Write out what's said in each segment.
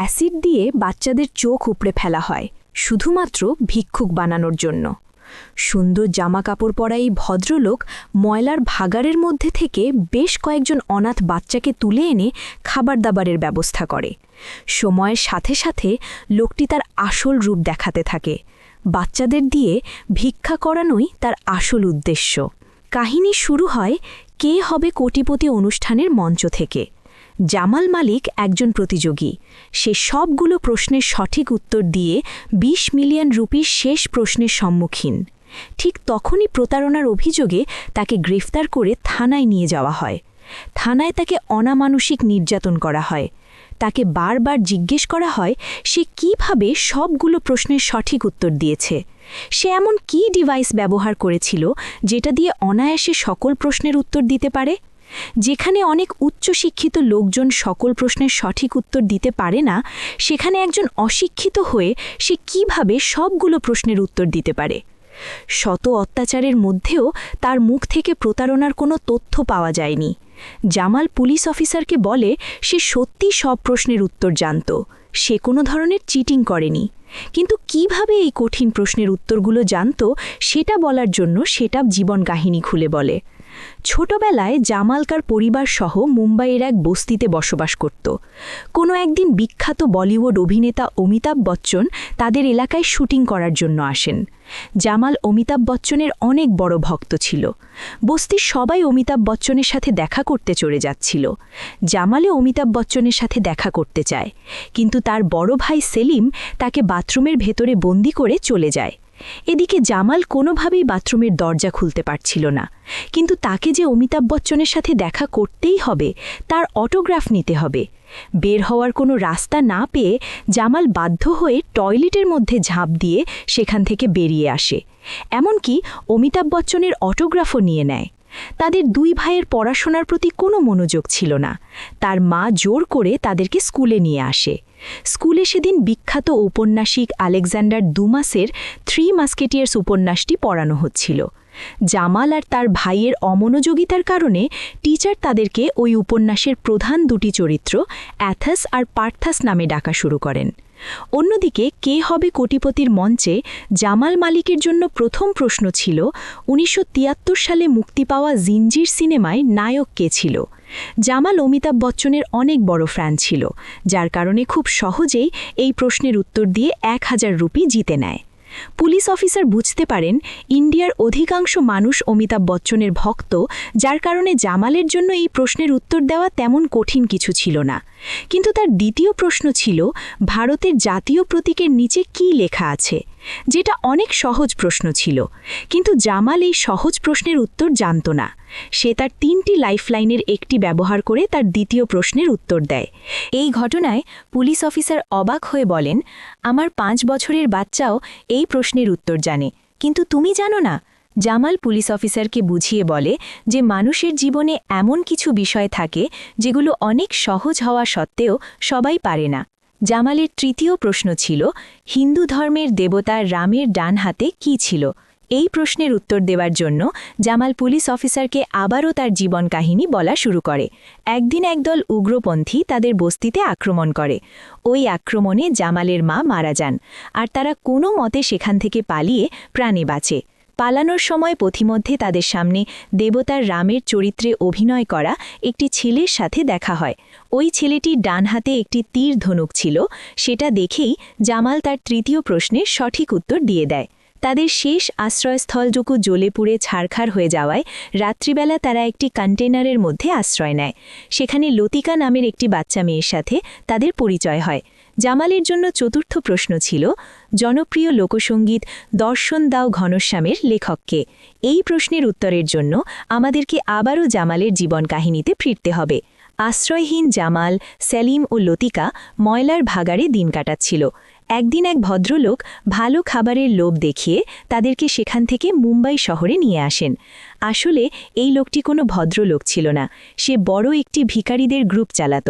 Acid দিয়ে বাচ্চাদের চোখ উপড়ে ফেলা হয় শুধুমাত্র ভিক্ষুক বানানোর জন্য। সুন্দর জামাকাপড় পরা এই ভদ্রলোক ময়লার ভাগাড়ের মধ্যে থেকে বেশ কয়েকজন অনাথ বাচ্চাকে তুলে এনে খাবার দাবারের ব্যবস্থা করে। সময়ের সাথে সাথে লোকটি তার আসল রূপ দেখাতে থাকে। বাচ্চাদের দিয়ে ভিক্ষা করানোই তার আসল উদ্দেশ্য। কাহিনী শুরু হয় কে হবে কোটিপতি অনুষ্ঠানের মঞ্চ থেকে। জামাল মালিক একজন প্রতিযোগী। সে সবগুলো প্রশ্নের সঠিক উত্তর দিয়ে ২০ মিলিয়ন রুপির শেষ প্রশ্নের সম্মুখীন। ঠিক তখনই প্রতারণার অভিযোগে তাকে গ্রেফতার করে থানায় নিয়ে যাওয়া হয়। থানায় তাকে অনামানুষিক নির্যাতন করা হয়। তাকে বারবার জিজ্ঞেস করা হয় সে কিভাবে সবগুলো প্রশ্নের সঠিক উত্তর দিয়েছে। সে এমন কী ডিভাইস ব্যবহার করেছিল যেটা দিয়ে অনায়াসে সকল প্রশ্নের উত্তর দিতে পারে। যেখানে অনেক উচ্চশিক্ষিত লোকজন সকল প্রশ্নের সঠিক উত্তর দিতে পারে না, সেখানে একজন অশিক্ষিত হয়ে সে কিভাবে সবগুলো প্রশ্নের উত্তর দিতে পারে। শত অত্যাচারের মধ্যেও তার মুখ থেকে প্রতারণার কোনো তথ্য পাওয়া যায়নি। জামাল পুলিশ অফিসারকে বলে সে সত্যি সব প্রশ্নের উত্তর জানত, সে কোনো ধরনের চিটিং করেনি। কিন্তু কিভাবে এই কঠিন প্রশ্নের উত্তরগুলো জানত সেটা বলার জন্য সেটা জীবন কাহিনী খুলে বলে। ছোটবেলায় জামালকার পরিবার সহ মুম্বাইয়ের এক বস্তিতে বসবাস করত। কোনো একদিন বিখ্যাত বলিউড অভিনেতা অমিতাভ বচ্চন তাদের এলাকায় শুটিং করার জন্য আসেন। জামাল অমিতাভ বচ্চনের অনেক বড় ভক্ত ছিল। বস্তির সবাই অমিতাভ বচ্চনের সাথে দেখা করতে চলে যাচ্ছিল। জামালও অমিতাভ বচ্চনের সাথে দেখা করতে চায়, কিন্তু তার বড় ভাই সেলিম তাকে বাথরুমের ভেতরে বন্দি করে চলে যায়। এদিকে জামাল কোনোভাবেই বাথরুমের দরজা খুলতে পারছিল না, কিন্তু তাকে যে অমিতাভ বচ্চনের সাথে দেখা করতেই হবে, তার অটোগ্রাফ নিতে হবে। বের হওয়ার কোনো রাস্তা না পেয়ে জামাল বাধ্য হয়ে টয়লেটের মধ্যে ঝাঁপ দিয়ে সেখান থেকে বেরিয়ে আসে। এমনকি অমিতাভ বচ্চনের অটোগ্রাফও নিয়ে নেয়। তাদের দুই ভাইয়ের পড়াশোনার প্রতি কোনো মনোযোগ ছিল না। তার মা জোর করে তাদেরকে স্কুলে নিয়ে আসে। স্কুলে সেদিন বিখ্যাত ঔপন্যাসিক আলেকজান্ডার দুমাসের 3 মাস্কেটিয়ার্স উপন্যাসটি পড়ানো হচ্ছিল। জামাল আর তার ভাইয়ের অমনোযোগিতার কারণে টিচার তাদেরকে ওই উপন্যাসের প্রধান দুটি চরিত্র অ্যাথাস আর পার্থাস নামে ডাকা শুরু করেন। অন্যদিকে কে হবে কোটিপতির মঞ্চে জামাল মালিকের জন্য প্রথম প্রশ্ন ছিল ১৯৭৩ সালে মুক্তি পাওয়া জিঞ্জির সিনেমায় নায়ক কে ছিল। জামাল অমিতাভ বচ্চনের অনেক বড় ফ্যান ছিল, যার কারণে খুব সহজেই এই প্রশ্নের উত্তর দিয়ে ১,০০০ রুপি জিতে নেয়। পুলিশ অফিসার বুঝতে পারেন ইন্ডিয়ার অধিকাংশ মানুষ অমিতাভ বচ্চনের ভক্ত, যার কারণে জামালের জন্য এই প্রশ্নের উত্তর দেওয়া তেমন কঠিন কিছু ছিল না। কিন্তু তার দ্বিতীয় প্রশ্ন ছিল ভারতের জাতীয় প্রতীকের নিচে কী লেখা আছে, যেটা অনেক সহজ প্রশ্ন ছিল। কিন্তু জামাল এই সহজ প্রশ্নের উত্তর জানত না। সে তার 3টি লাইফলাইনের একটি ব্যবহার করে তার দ্বিতীয় প্রশ্নের উত্তর দেয়। এই ঘটনায় পুলিশ অফিসার অবাক হয়ে বলেন, আমার 5 বছরের বাচ্চাও এই প্রশ্নের উত্তর জানে, কিন্তু তুমি জানো না। জামাল পুলিশ অফিসারকে বুঝিয়ে বলে যে মানুষের জীবনে এমন কিছু বিষয় থাকে যেগুলো অনেক সহজ হওয়া সত্ত্বেও সবাই পারে না। জামালের তৃতীয় প্রশ্ন ছিল হিন্দু ধর্মের দেবতা রামের ডান হাতে কী ছিল। এই প্রশ্নের উত্তর দেওয়ার জন্য জামাল পুলিশ অফিসারকে আবারও তার জীবন কাহিনী বলা শুরু করে। একদিন একদল উগ্রপন্থী তাদের বস্তিতে আক্রমণ করে। ওই আক্রমণে জামালের মা মারা যান, আর তারা কোনো মতে সেখান থেকে পালিয়ে প্রাণে বাঁচে। পালানোর সময় পথিমধ্যে তাদের সামনে দেবতার রামের চরিত্রে অভিনয় করা একটি ছেলের সাথে দেখা হয়। ওই ছেলেটির ডান হাতে একটি তীর ধনুক ছিল। সেটা দেখেই জামাল তার তৃতীয় প্রশ্নের সঠিক উত্তর দিয়ে দেয়। তাদের শেষ আশ্রয়স্থলটুকু জ্বলে পুড়ে ছারখার হয়ে যাওয়ায় রাত্রিবেলা তারা একটি কন্টেনারের মধ্যে আশ্রয় নেয়। সেখানে লতিকা নামের একটি বাচ্চা মেয়ের সাথে তাদের পরিচয় হয়। জামালের জন্য চতুর্থ প্রশ্ন ছিল জনপ্রিয় লোকসঙ্গীত দর্শন দাও ঘনশ্যামের লেখককে। এই প্রশ্নের উত্তরের জন্য আমাদেরকে আবারও জামালের জীবন কাহিনীতে ফিরতে হবে। আশ্রয়হীন জামাল, সেলিম ও লতিকা ময়লার ভাগাড়ে দিন কাটাচ্ছিল। একদিন এক ভদ্রলোক ভালো খাবারের লোভ দেখিয়ে তাদেরকে সেখান থেকে মুম্বাই শহরে নিয়ে আসেন। আসলে এই লোকটি কোনো ভদ্রলোক ছিল না, সে বড় একটি ভিখারিদের গ্রুপ চালাত।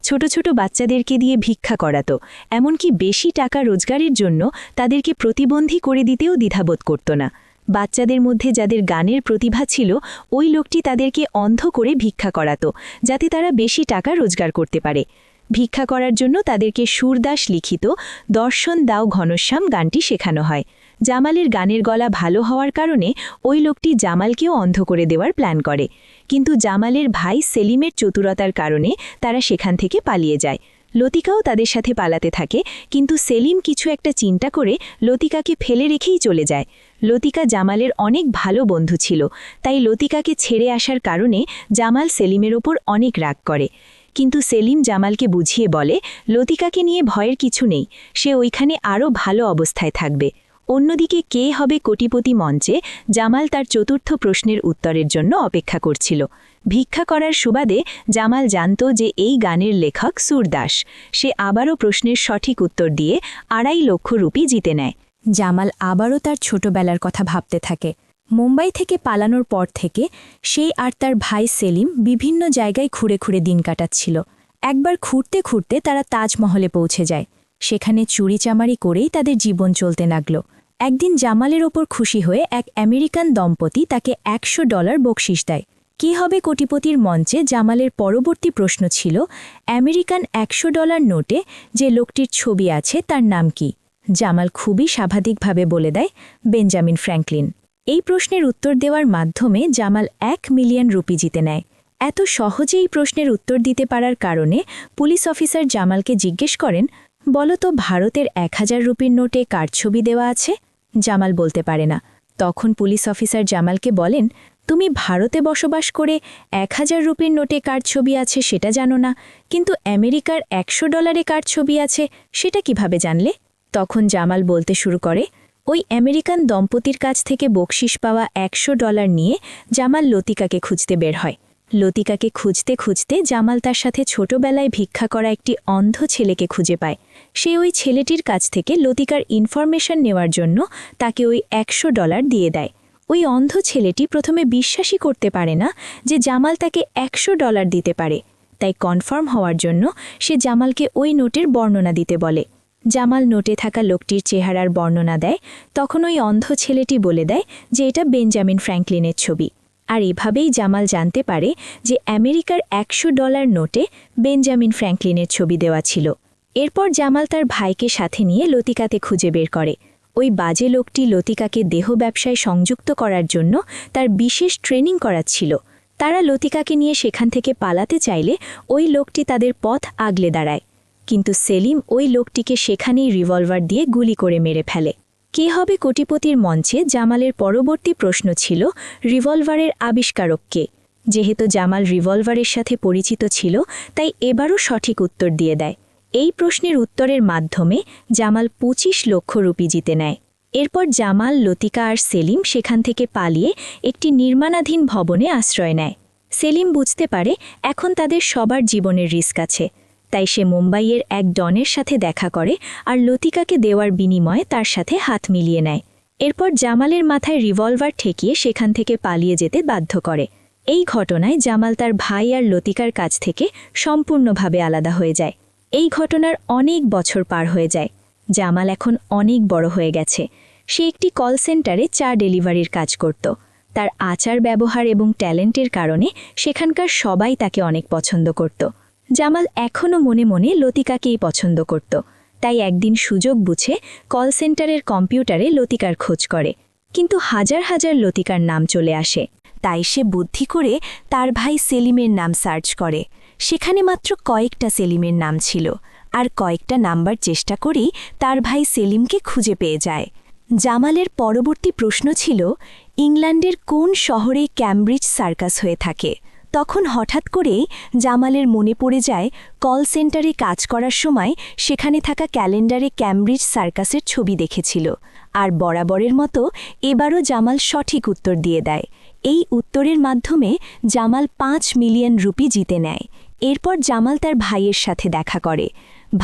ছোট ছোট বাচ্চাদেরকে দিয়ে ভিক্ষা করাত, এমনকি বেশি টাকা রোজগারের জন্য তাদেরকে প্রতিবন্ধী করে দিতেও দ্বিধাবোধ করত না। বাচ্চাদের মধ্যে যাদের গানের প্রতিভা ছিল, ওই লোকটি তাদেরকে অন্ধ করে ভিক্ষা করাত, যাতে তারা বেশি টাকা রোজগার করতে পারে। ভিক্ষা করার জন্য তাদেরকে সুরদাস লিখিত দর্শন দাও ঘনশ্যাম গানটি শেখানো হয়। জামালের গানের গলা ভালো হওয়ার কারণে ওই লোকটি জামালকেও অন্ধ করে দেওয়ার প্ল্যান করে, কিন্তু জামালের ভাই সেলিমের চতুরতার কারণে তারা সেখান থেকে পালিয়ে যায়। লতিকাও তাদের সাথে পালাতে থাকে, কিন্তু সেলিম কিছু একটা চিন্তা করে লতিকাকে ফেলে রেখেই চলে যায়। লতিকা জামালের অনেক ভালো বন্ধু ছিল, তাই লতিকাকে ছেড়ে আসার কারণে জামাল সেলিমের ওপর অনেক রাগ করে। কিন্তু সেলিম জামালকে বুঝিয়ে বলে লতিকাকে নিয়ে ভয়ের কিছু নেই, সে ওইখানে আরও ভালো অবস্থায় থাকবে। অন্যদিকে কে হবে কোটিপতি মঞ্চে জামাল তার চতুর্থ প্রশ্নের উত্তরের জন্য অপেক্ষা করছিল। ভিক্ষা করার সুবাদে জামাল জানত যে এই গানের লেখক সুরদাস। সে আবারও প্রশ্নের সঠিক উত্তর দিয়ে 2.5 লক্ষ রুপি জিতে নেয়। জামাল আবারও তার ছোটবেলার কথা ভাবতে থাকে। মুম্বাই থেকে পালানোর পর থেকে সে আর তার ভাই সেলিম বিভিন্ন জায়গায় ঘুরে ঘুরে দিন কাটাচ্ছিল। একবার ঘুরতে ঘুরতে তারা তাজমহলে পৌঁছে যায়। সেখানে চুরিচামারি করেই তাদের জীবন চলতে লাগল। একদিন জামালের ওপর খুশি হয়ে এক আমেরিকান দম্পতি তাকে $100 বকশিশ দেয়। কী হবে কোটিপতির মঞ্চে জামালের পরবর্তী প্রশ্ন ছিল, আমেরিকান $100 নোটে যে লোকটির ছবি আছে তার নাম কি? জামাল খুবই স্বাভাবিকভাবে বলে দেয়, বেঞ্জামিন ফ্র্যাঙ্কলিন। এই প্রশ্নের উত্তর দেওয়ার মাধ্যমে জামাল 1 মিলিয়ন রুপি জিতে নেয়। এত সহজে এই প্রশ্নের উত্তর দিতে পারার কারণে পুলিশ অফিসার জামালকে জিজ্ঞেস করেন, বলো তো ভারতের 1000 রুপির নোটে কার ছবি দেওয়া আছে? জামাল বলতে পারে না। তখন পুলিশ অফিসার জামালকে বলেন, তুমি ভারতে বসবাস করে 1000 রুপির নোটে কার ছবি আছে সেটা জানো না, কিন্তু আমেরিকার $100 কার ছবি আছে সেটা কিভাবে জানলে? তখন জামাল বলতে শুরু করে, ওই আমেরিকান দম্পতির কাছ থেকে বকশিশ পাওয়া $100 নিয়ে জামাল লতিকাকে খুঁজতে বের হয়। লতিকাকে খুঁজতে খুঁজতে জামাল তার সাথে ছোটবেলায় ভিক্ষা করা একটি অন্ধ ছেলেকে খুঁজে পায়। সে ওই ছেলেটির কাছ থেকে লতিকার ইনফরমেশন নেওয়ার জন্য তাকে ওই $100 দিয়ে দেয়। ওই অন্ধ ছেলেটি প্রথমে বিশ্বাসই করতে পারে না যে জামাল তাকে $100 দিতে পারে, তাই কনফার্ম হওয়ার জন্য সে জামালকে ওই নোটের বর্ণনা দিতে বলে। জামাল নোটে থাকা লোকটির চেহারার বর্ণনা দেয়। তখন ওই অন্ধ ছেলেটি বলে দেয় যে এটা বেঞ্জামিন ফ্র্যাঙ্কলিনের ছবি। আর এভাবেই জামাল জানতে পারে যে আমেরিকার $100 নোটে বেঞ্জামিন ফ্র্যাঙ্কলিনের ছবি দেওয়া ছিল। এরপর জামাল তার ভাইকে সাথে নিয়ে লতিকাতে খুঁজে বের করে। ওই বাজে লোকটি লতিকাকে দেহ ব্যবসায় সংযুক্ত করার জন্য তার বিশেষ ট্রেনিং করাচ্ছিল। তারা লতিকাকে নিয়ে সেখান থেকে পালাতে চাইলে ওই লোকটি তাদের পথ আগলে দাঁড়ায়, কিন্তু সেলিম ওই লোকটিকে সেখানেই রিভলভার দিয়ে গুলি করে মেরে ফেলে। কে হবে কোটিপতির মঞ্চে জামালের পরবর্তী প্রশ্ন ছিল, রিভলভারের আবিষ্কারক কে? যেহেতু জামাল রিভলভারের সাথে পরিচিত ছিল, তাই এবারও সঠিক উত্তর দিয়ে দেয়। এই প্রশ্নের উত্তরের মাধ্যমে জামাল 25 লক্ষ রুপি জিতে নেয়। এরপর জামাল, লতিকা আর সেলিম সেখান থেকে পালিয়ে একটি নির্মাণাধীন ভবনে আশ্রয় নেয়। সেলিম বুঝতে পারে এখন তাদের সবার জীবনের রিস্ক আছে, তাই সে মুম্বাইয়ের এক ডনের সাথে দেখা করে আর লতিকাকে দেওয়ার বিনিময়ে তার সাথে হাত মিলিয়ে নেয়। এরপর জামালের মাথায় রিভলভার ঠেকিয়ে সেখান থেকে পালিয়ে যেতে বাধ্য করে। এই ঘটনায় জামাল তার ভাই আর লতিকার কাছ থেকে সম্পূর্ণভাবে আলাদা হয়ে যায়। এই ঘটনার অনেক বছর পার হয়ে যায়। জামাল এখন অনেক বড় হয়ে গেছে। সে একটি কল সেন্টারে চা ডেলিভারির কাজ করত। তার আচার ব্যবহার এবং ট্যালেন্টের কারণে সেখানকার সবাই তাকে অনেক পছন্দ করত। জামাল এখনও মনে মনে লতিকাকেই পছন্দ করত, তাই একদিন সুযোগ বুঝে কল সেন্টারের কম্পিউটারে লতিকার খোঁজ করে, কিন্তু হাজার হাজার লতিকার নাম চলে আসে। তাই সে বুদ্ধি করে তার ভাই সেলিমের নাম সার্চ করে। সেখানে মাত্র কয়েকটা সেলিমের নাম ছিল, আর কয়েকটা নাম্বার চেষ্টা করেই তার ভাই সেলিমকে খুঁজে পেয়ে যায়। জামালের পরবর্তী প্রশ্ন ছিল, ইংল্যান্ডের কোন শহরে ক্যামব্রিজ সার্কাস হয়ে থাকে? তখন হঠাৎ করেই জামালের মনে পড়ে যায় কল সেন্টারে কাজ করার সময় সেখানে থাকা ক্যালেন্ডারে ক্যামব্রিজ সার্কাসের ছবি দেখেছিল। আর বরাবরের মতো এবারও জামাল সঠিক উত্তর দিয়ে দেয়। এই উত্তরের মাধ্যমে জামাল 5 মিলিয়ন রুপি জিতে নেয়। এরপর জামাল তার ভাইয়ের সাথে দেখা করে।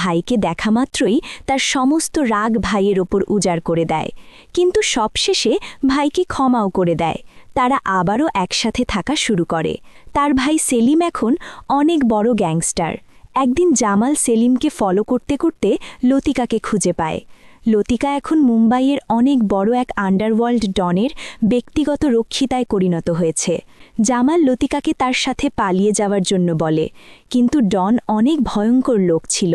ভাইকে দেখা মাত্রই তার সমস্ত রাগ ভাইয়ের ওপর উজাড় করে দেয়, কিন্তু সবশেষে ভাইকে ক্ষমাও করে দেয়। তারা আবারও একসাথে থাকা শুরু করে। তার ভাই সেলিম এখন অনেক বড় গ্যাংস্টার। একদিন জামাল সেলিমকে ফলো করতে করতে লতিকাকে খুঁজে পায়। লতিকা এখন মুম্বাইয়ের অনেক বড় এক আন্ডারওয়ার্ল্ড ডনের ব্যক্তিগত রক্ষিতায় পরিণত হয়েছে। জামাল লতিকাকে তার সাথে পালিয়ে যাওয়ার জন্য বলে, কিন্তু ডন অনেক ভয়ঙ্কর লোক ছিল,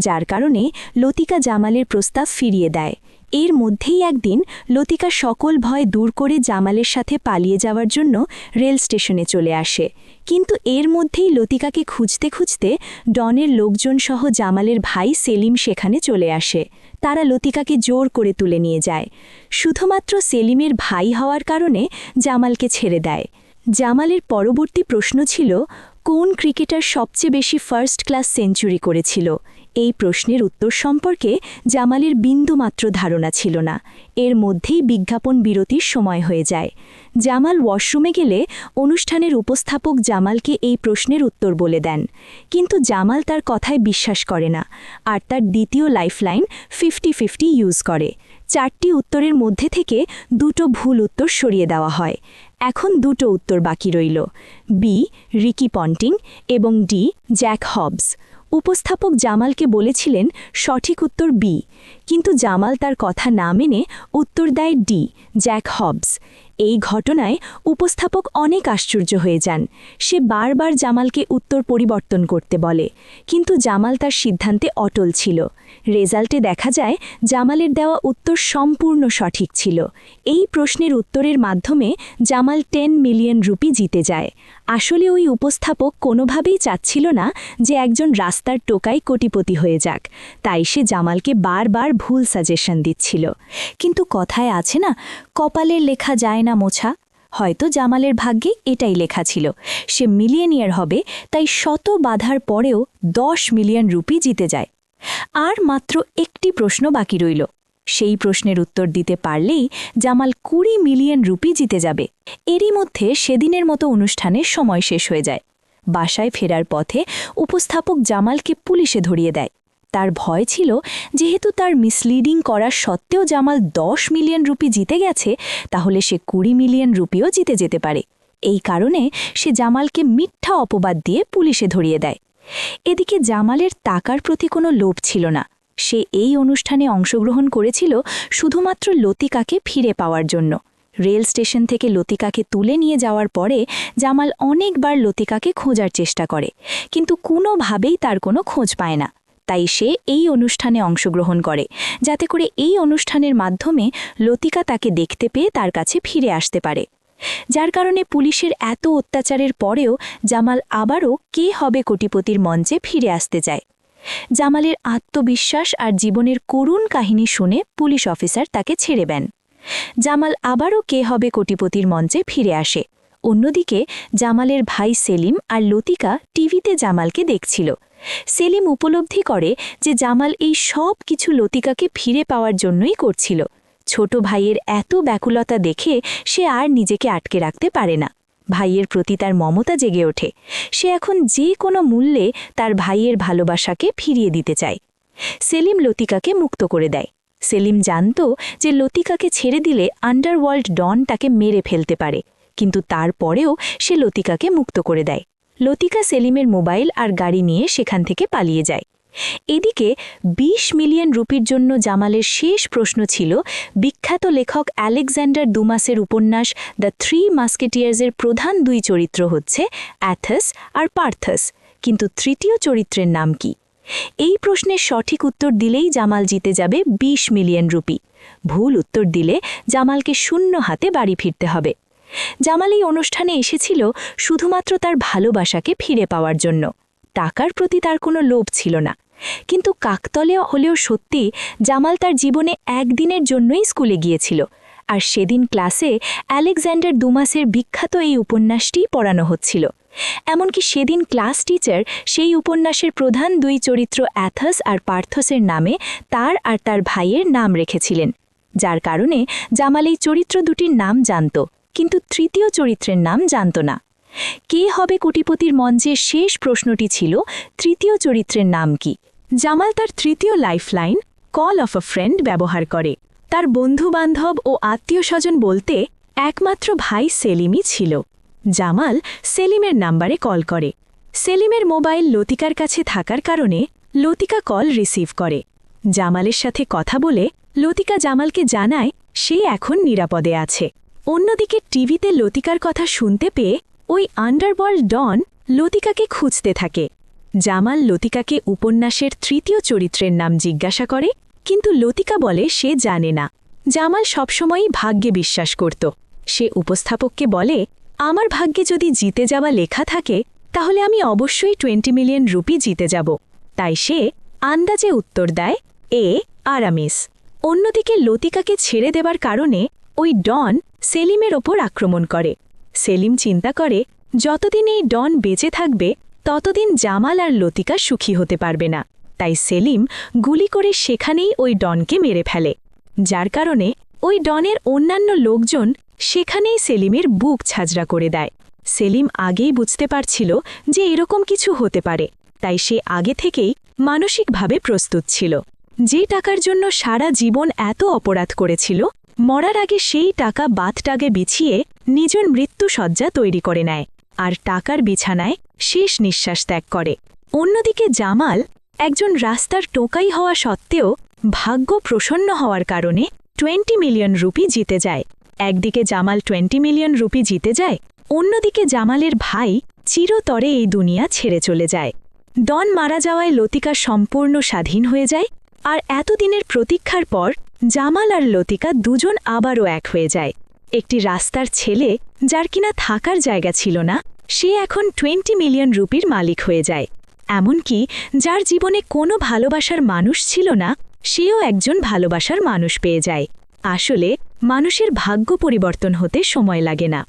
যার কারণে লতিকা জামালের প্রস্তাব ফিরিয়ে দেয়। এর মধ্যেই একদিন লতিকা সকল ভয় দূর করে জামালের সাথে পালিয়ে যাওয়ার জন্য রেল স্টেশনে চলে আসে। কিন্তু এর মধ্যেই লতিকাকে খুঁজতে খুঁজতে ডনের লোকজন সহ জামালের ভাই সেলিম সেখানে চলে আসে। তারা লতিকাকে জোর করে তুলে নিয়ে যায়। শুধুমাত্র সেলিমের ভাই হওয়ার কারণে জামালকে ছেড়ে দেয়। জামালের পরবর্তী প্রশ্ন ছিল, কোন ক্রিকেটার সবচেয়ে বেশি ফার্স্ট ক্লাস সেঞ্চুরি করেছিল? এই প্রশ্নের উত্তর সম্পর্কে জামালের বিন্দুমাত্র ধারণা ছিল না। এর মধ্যেই বিজ্ঞাপন বিরতির সময় হয়ে যায়। জামাল ওয়াশরুমে গেলে অনুষ্ঠানের উপস্থাপক জামালকে এই প্রশ্নের উত্তর বলে দেন, কিন্তু জামাল তার কথায় বিশ্বাস করে না আর তার দ্বিতীয় লাইফলাইন 50-50 ইউজ করে। 4টি উত্তরের মধ্যে থেকে 2টো ভুল উত্তর সরিয়ে দেওয়া হয়। এখন 2টো উত্তর বাকি রইল, বি রিকি পন্টিং এবং ডি জ্যাক হবস। উপস্থাপক জামালকে বলেছিলেন সঠিক উত্তর বি, কিন্তু জামাল তার কথা না মেনে উত্তর দেয় ডি জ্যাক হবস। এই ঘটনায় উপস্থাপক অনেক আশ্চর্য হয়ে যান। সে বারবার জামালকে উত্তর পরিবর্তন করতে বলে, কিন্তু জামাল তার সিদ্ধান্তে অটল ছিল। রেজাল্টে দেখা যায় জামালের দেওয়া উত্তর সম্পূর্ণ সঠিক ছিল। এই প্রশ্নের উত্তরের মাধ্যমে জামাল 10 মিলিয়ন রুপি জিতে যায়। আসলে ওই উপস্থাপক কোনোভাবেই চাচ্ছিল না যে একজন রাস্তার টোকাই কোটিপতি হয়ে যাক, তাই সে জামালকে বারবার ভুল সাজেশন দিচ্ছিল। কিন্তু কথায় আছে না, কপালের লেখা যায় না মোছা। হয়তো জামালের ভাগ্যে এটাই লেখা ছিল, সে মিলিয়নিয়ার হবে, তাই শত বাধার পরেও 10 মিলিয়ন রুপি জিতে যায়। আর মাত্র একটি প্রশ্ন বাকি রইল। সেই প্রশ্নের উত্তর দিতে পারলেই জামাল 20 মিলিয়ন রুপি জিতে যাবে। এরই মধ্যে সেদিনের মতো অনুষ্ঠানের সময় শেষ হয়ে যায়। বাসায় ফেরার পথে উপস্থাপক জামালকে পুলিশে ধরিয়ে দেয়। তার ভয় ছিল, যেহেতু তার মিসলিডিং করার সত্ত্বেও জামাল 10 মিলিয়ন রুপি জিতে গেছে, তাহলে সে 20 মিলিয়ন রুপিও জিতে যেতে পারে। এই কারণে সে জামালকে মিথ্যা অপবাদ দিয়ে পুলিশে ধরিয়ে দেয়। এদিকে জামালের টাকার প্রতি কোনো লোভ ছিল না। সে এই অনুষ্ঠানে অংশগ্রহণ করেছিল শুধুমাত্র লতিকাকে ফিরে পাওয়ার জন্য। রেল স্টেশন থেকে লতিকাকে তুলে নিয়ে যাওয়ার পরে জামাল অনেকবার লতিকাকে খোঁজার চেষ্টা করে, কিন্তু কোনোভাবেই তার কোনো খোঁজ পায় না। তাই সে এই অনুষ্ঠানে অংশগ্রহণ করে, যাতে করে এই অনুষ্ঠানের মাধ্যমে লতিকা তাকে দেখতে পেয়ে তার কাছে ফিরে আসতে পারে। যার কারণে পুলিশের এত অত্যাচারের পরেও জামাল আবারও কে হবে কোটিপতির মঞ্চে ফিরে আসতে চায়। জামালের আত্মবিশ্বাস আর জীবনের করুণ কাহিনী শুনে পুলিশ অফিসার তাকে ছেড়ে দেন। জামাল আবারও কে হবে কোটিপতির মঞ্চে ফিরে আসে। অন্যদিকে জামালের ভাই সেলিম আর লতিকা টিভিতে জামালকে দেখছিল। সেলিম উপলব্ধি করে যে জামাল এই সব কিছু লতিকাকে ফিরে পাওয়ার জন্যই করছিল। ছোট ভাইয়ের এত ব্যাকুলতা দেখে সে আর নিজেকে আটকে রাখতে পারে না। ভাইয়ের প্রতি তার মমতা জেগে ওঠে। সে এখন যে কোনো মূল্যে তার ভাইয়ের ভালোবাসাকে ফিরিয়ে দিতে চায়। সেলিম লতিকাকে মুক্ত করে দেয়। সেলিম জানত যে লতিকাকে ছেড়ে দিলে আন্ডারওয়ার্ল্ড ডন তাকে মেরে ফেলতে পারে, কিন্তু তারপরেও সে লতিকাকে মুক্ত করে দেয়। লতিকা সেলিমের মোবাইল আর গাড়ি নিয়ে সেখান থেকে পালিয়ে যায়। এদিকে 20 মিলিয়ন রুপির জন্য জামালের শেষ প্রশ্ন ছিল, বিখ্যাত লেখক আলেকজান্ডার দুমাসের উপন্যাস দ্য 3 মাস্কেটিয়ার্সের প্রধান 2 চরিত্র হচ্ছে অ্যাথস আর পার্থাস, কিন্তু তৃতীয় চরিত্রের নাম কি? এই প্রশ্নের সঠিক উত্তর দিলেই জামাল জিতে যাবে 20 মিলিয়ন রুপি। ভুল উত্তর দিলে জামালকে শূন্য হাতে বাড়ি ফিরতে হবে। জামাল এই অনুষ্ঠানে এসেছিল শুধুমাত্র তার ভালোবাসাকে ফিরে পাওয়ার জন্য। টাকার প্রতি তার কোনো লোভ ছিল না। কিন্তু কাকতলীয় হলেও সত্যি, জামাল তার জীবনে একদিনের জন্যই স্কুলে গিয়েছিল, আর সেদিন ক্লাসে আলেকজান্ডার দুমাসের বিখ্যাত এই উপন্যাসটিই পড়ানো হচ্ছিল। এমনকি সেদিন ক্লাস টিচার সেই উপন্যাসের প্রধান 2 চরিত্র অ্যাথস আর পার্থসের নামে তার আর তার ভাইয়ের নাম রেখেছিলেন, যার কারণে জামাল এই চরিত্র দুটির নাম জানত, কিন্তু তৃতীয় চরিত্রের নাম জানত না। কে হবে কোটিপতির মঞ্চের শেষ প্রশ্নটি ছিল, তৃতীয় চরিত্রের নাম কি? জামাল তার তৃতীয় lifeline call of a friend ব্যবহার করে। তার বন্ধুবান্ধব ও আত্মীয়স্বজন বলতে একমাত্র ভাই সেলিমই ছিল। জামাল সেলিমের নাম্বারে কল করে। সেলিমের মোবাইল লতিকার কাছে থাকার কারণে লতিকা কল রিসিভ করে। জামালের সাথে কথা বলে লতিকা জামালকে জানায় সে এখন নিরাপদে আছে। অন্যদিকে টিভিতে লতিকার কথা শুনতে পেয়ে ওই আন্ডারওয়ার্ল্ড ডন লতিকাকে খুঁজতে থাকে। জামাল লতিকাকে উপন্যাসের তৃতীয় চরিত্রের নাম জিজ্ঞাসা করে, কিন্তু লতিকা বলে সে জানে না। জামাল সবসময়ই ভাগ্যে বিশ্বাস করত। সে উপস্থাপককে বলে, আমার ভাগ্যে যদি জিতে যাওয়া লেখা থাকে তাহলে আমি অবশ্যই 20 মিলিয়ন রুপি জিতে যাব। তাই সে আন্দাজে উত্তর দেয়, আরামিস। অন্যদিকে লতিকাকে ছেড়ে দেবার কারণে ওই ডন সেলিমের ওপর আক্রমণ করে। সেলিম চিন্তা করে যতদিন এই ডন বেঁচে থাকবে ততদিন জামাল আর লতিকা সুখী হতে পারবে না। তাই সেলিম গুলি করে সেখানেই ওই ডনকে মেরে ফেলে, যার কারণে ওই ডনের অন্যান্য লোকজন সেখানেই সেলিমের বুক ছাজরা করে দেয়। সেলিম আগেই বুঝতে পারছিল যে এরকম কিছু হতে পারে, তাই সে আগে থেকেই মানসিকভাবে প্রস্তুত ছিল। যে টাকার জন্য সারা জীবন এত অপরাধ করেছিল, মরার আগে সেই টাকা বাথটাবে বিছিয়ে নিজের মৃত্যুসজ্জা তৈরি করে নেয় আর টাকার বিছানায় শেষ নিঃশ্বাস ত্যাগ করে। অন্যদিকে জামাল একজন রাস্তার টোকাই হওয়া সত্ত্বেও ভাগ্য প্রসন্ন হওয়ার কারণে 20 মিলিয়ন রুপি জিতে যায়। একদিকে জামাল 20 মিলিয়ন রুপি জিতে যায়, অন্যদিকে জামালের ভাই চিরতরে এই দুনিয়া ছেড়ে চলে যায়। ডন মারা যাওয়ায় লতিকা সম্পূর্ণ স্বাধীন হয়ে যায়, আর এতদিনের প্রতীক্ষার পর জামাল আর লতিকা দুজন আবারও এক হয়ে যায়। একটি রাস্তার ছেলে যার কিনা থাকার জায়গা ছিল না, সে এখন 20 মিলিয়ন রুপির মালিক হয়ে যায়। এমনকি যার জীবনে কোনো ভালোবাসার মানুষ ছিল না, সেও একজন ভালোবাসার মানুষ পেয়ে যায়। আসলে মানুষের ভাগ্য পরিবর্তন হতে সময় লাগে না।